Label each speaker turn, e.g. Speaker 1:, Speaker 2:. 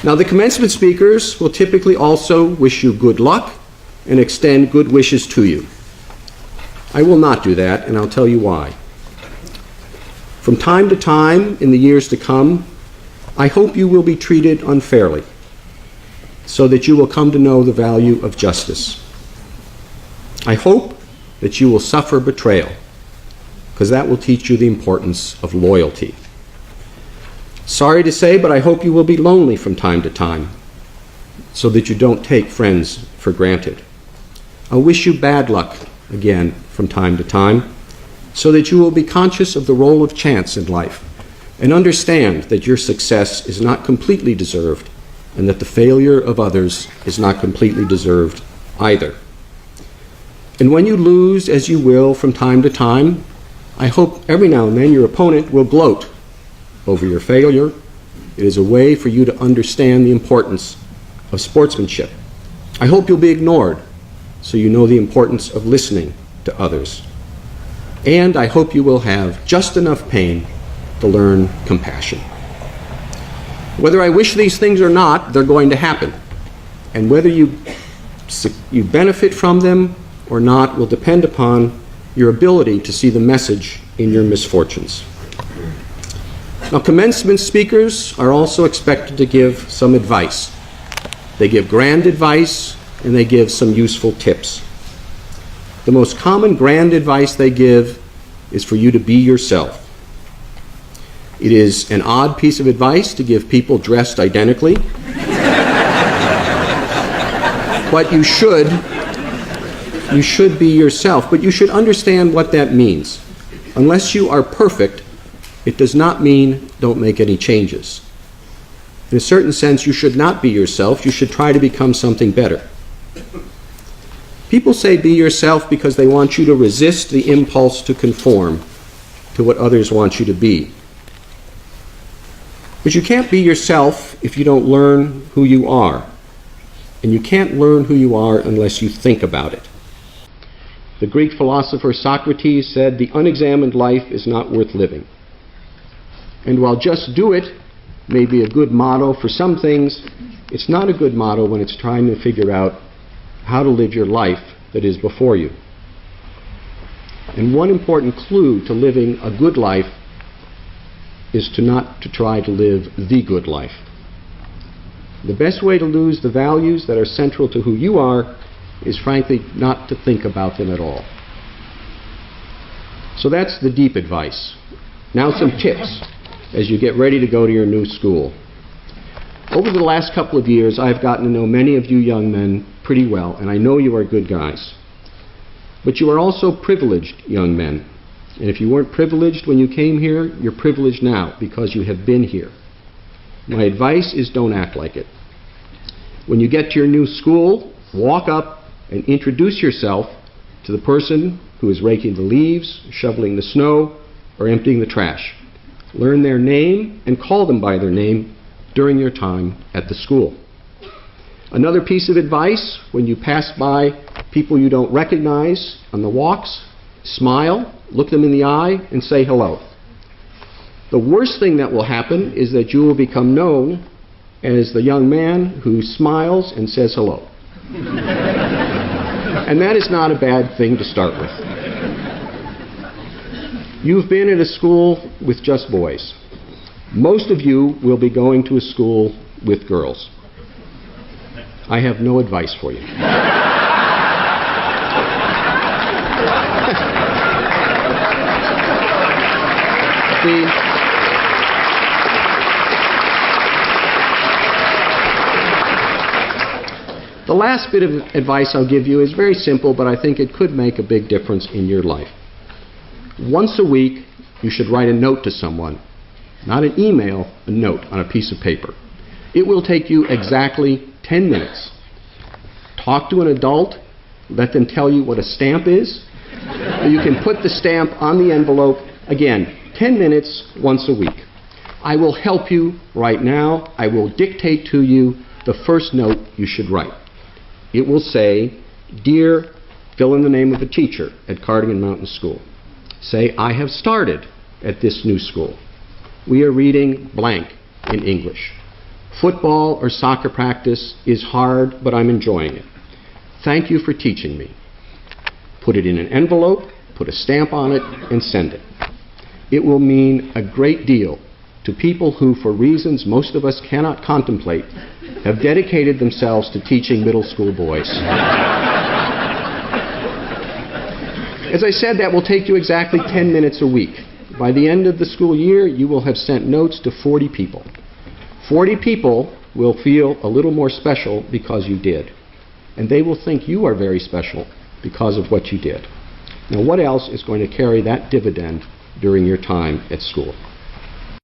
Speaker 1: Now, the commencement speakers will typically also wish you good luck and extend good wishes to you. I will not do that, and I'll tell you why. From time to time in the years to come, I hope you will be treated unfairly, so that you will come to know the value of justice. I hope that you will suffer betrayal, because that will teach you the importance of loyalty. Sorry to say, but I hope you will be lonely from time to time, so that you don't take friends for granted. I wish you bad luck again from time to time, so that you will be conscious of the role of chance in life and understand that your success is not completely deserved and that the failure of others is not completely deserved either. And when you lose, as you will from time to time, I hope every now and then your opponent will gloat over your failure. It is a way for you to understand the importance of sportsmanship. I hope you'll be ignored, so you know the importance of listening to others. And I hope you will have just enough pain to learn compassion. Whether I wish these things or not, they're going to happen. And whether you benefit from them or not will depend upon your ability to see the message in your misfortunes. Now, commencement speakers are also expected to give some advice. They give grand advice and they give some useful tips. The most common grand advice they give is for you to be yourself. It is an odd piece of advice to give people dressed identically, but you should be yourself, but you should understand what that means. Unless you are perfect, it does not mean don't make any changes. In a certain sense, you should not be yourself. You should try to become something better. People say be yourself because they want you to resist the impulse to conform to what others want you to be. But you can't be yourself if you don't learn who you are. And you can't learn who you are unless you think about it. The Greek philosopher Socrates said, "The unexamined life is not worth living." And while "just do it" may be a good motto for some things, it's not a good motto when it's trying to figure out how to live your life that is before you. And one important clue to living a good life is not to try to live the good life. The best way to lose the values that are central to who you are is frankly not to think about them at all. So that's the deep advice. Now some tips as you get ready to go to your new school. Over the last couple of years, I've gotten to know many of you young men pretty well, and I know you are good guys. But you are also privileged young men. And if you weren't privileged when you came here, you're privileged now because you have been here. My advice is don't act like it. When you get to your new school, walk up and introduce yourself to the person who is raking the leaves, shoveling the snow, or emptying the trash. Learn their name and call them by their name during your time at the school. Another piece of advice, when you pass by people you don't recognize on the walks, smile, look them in the eye, and say hello. The worst thing that will happen is that you will become known as the young man who smiles and says hello. And that is not a bad thing to start with. You've been at a school with just boys. Most of you will be going to a school with girls. I have no advice for you. The last bit of advice I'll give you is very simple, but I think it could make a big difference in your life. Once a week, you should write a note to someone. Not an email, a note on a piece of paper. It will take you exactly 10 minutes. Talk to an adult, let them tell you what a stamp is. You can put the stamp on the envelope. Again, 10 minutes once a week. I will help you right now. I will dictate to you the first note you should write. It will say, "Dear," fill in the name of a teacher at Cardigan Mountain School. Say, "I have started at this new school. We are reading blank in English. Football or soccer practice is hard, but I'm enjoying it. Thank you for teaching me. Put it in an envelope, put a stamp on it, and send it. It will mean a great deal to people who, for reasons most of us cannot contemplate, have dedicated themselves to teaching middle school boys. As I said, that will take you exactly 10 minutes a week. By the end of the school year, you will have sent notes to 40 people. 40 people will feel a little more special because you did. And they will think you are very special because of what you did. Now, what else is going to carry that dividend during your time at school?